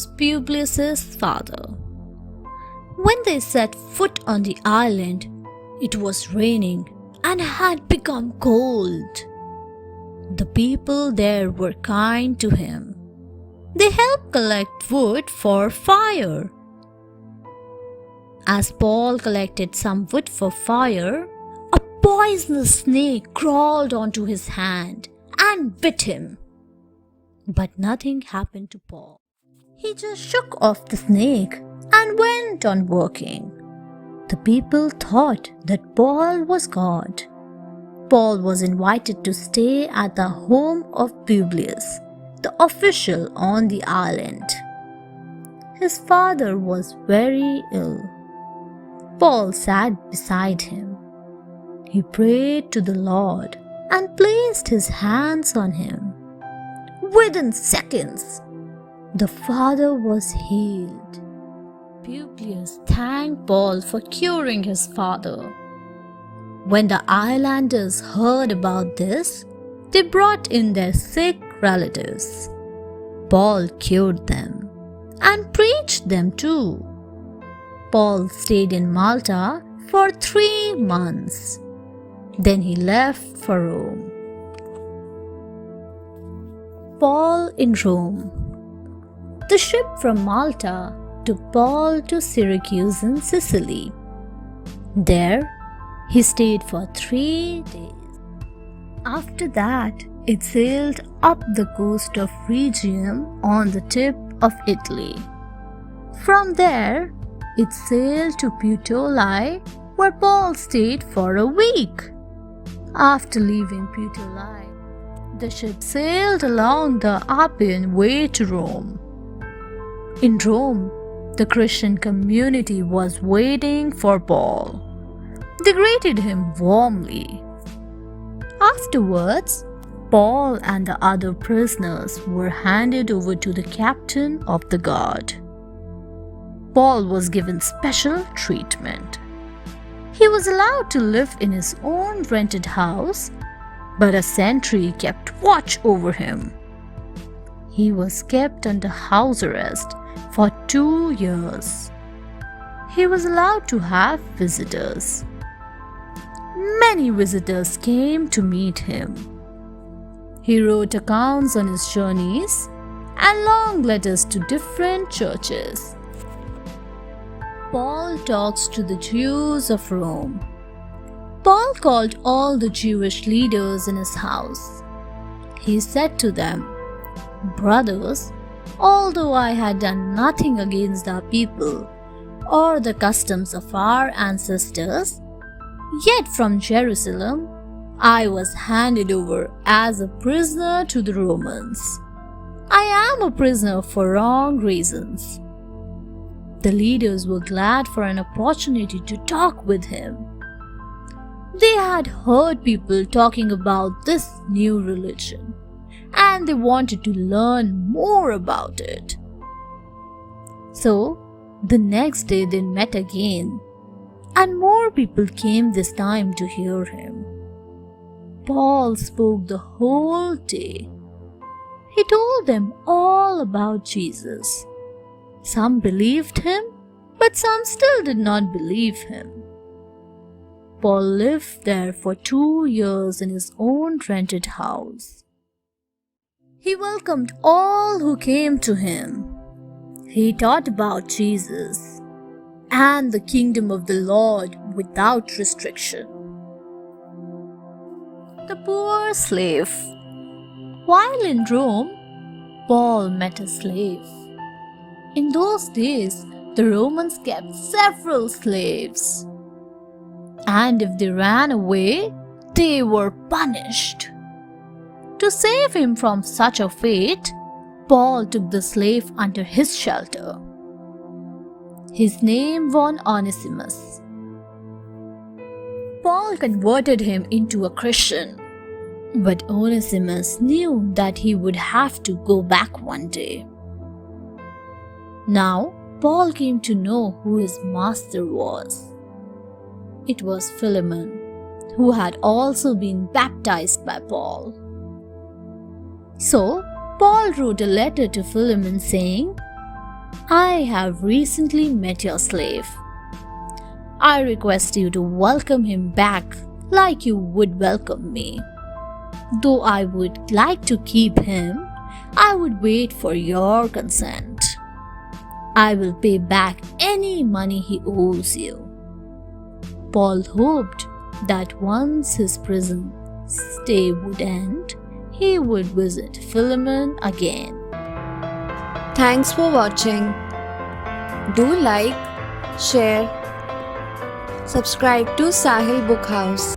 was Publius's father. When they set foot on the island, it was raining and had become cold. The people there were kind to him. They helped collect wood for fire. As Paul collected some wood for fire, a poisonous snake crawled onto his hand and bit him. But nothing happened to Paul. He just shook off the snake and went on working. The people thought that Paul was God. Paul was invited to stay at the home of Publius, the official on the island. His father was very ill. Paul sat beside him. He prayed to the Lord and placed his hands on him. Within seconds, the father was healed. Publius thanked Paul for curing his father. When the islanders heard about this, they brought in their sick relatives. Paul cured them and preached them too. Paul stayed in Malta for 3 months. Then he left for Rome. Paul in Rome. The ship from Malta took Paul to Syracuse in Sicily. There, he stayed for 3 days. After that, it sailed up the coast of Rhegium on the tip of Italy. From there, it sailed to Puteoli, where Paul stayed for a week. After leaving Puteoli, the ship sailed along the Appian Way to Rome. In Rome, the Christian community was waiting for Paul. They greeted him warmly. Afterwards, Paul and the other prisoners were handed over to the captain of the guard. Paul was given special treatment. He was allowed to live in his own rented house, but a sentry kept watch over him. He was kept under house arrest for 2 years. He was allowed to have visitors. Many visitors came to meet him. He wrote accounts on his journeys and long letters to different churches. Paul talks to the Jews of Rome. Paul called all the Jewish leaders in his house. He said to them, "Brothers, although I had done nothing against our people or the customs of our ancestors, yet from Jerusalem I was handed over as a prisoner to the Romans. I am a prisoner for wrong reasons." The leaders were glad for an opportunity to talk with him. They had heard people talking about this new religion, and they wanted to learn more about it. So, the next day they met again, and more people came this time to hear him. Paul spoke the whole day. He told them all about Jesus. Some believed him, but some still did not believe him. Paul lived there for 2 years in his own rented house. He welcomed all who came to him. He taught about Jesus and the kingdom of the Lord without restriction. The poor slave. While in Rome, Paul met a slave. In those days, the Romans kept several slaves, and if they ran away, they were punished. To save him from such a fate, Paul took the slave under his shelter. His name was Onesimus. Paul converted him into a Christian, but Onesimus knew that he would have to go back one day. Now, Paul came to know who his master was. It was Philemon, who had also been baptized by Paul. So, Paul wrote a letter to Philemon saying, I have recently met your slave. I request you to welcome him back like you would welcome me. Though I would like to keep him, I would wait for your consent. I will pay back any money he owes you. Paul hoped that once his prison stay would end, he would visit Philemon again. Thanks for watching. Do like, share, subscribe to Sahil Book House.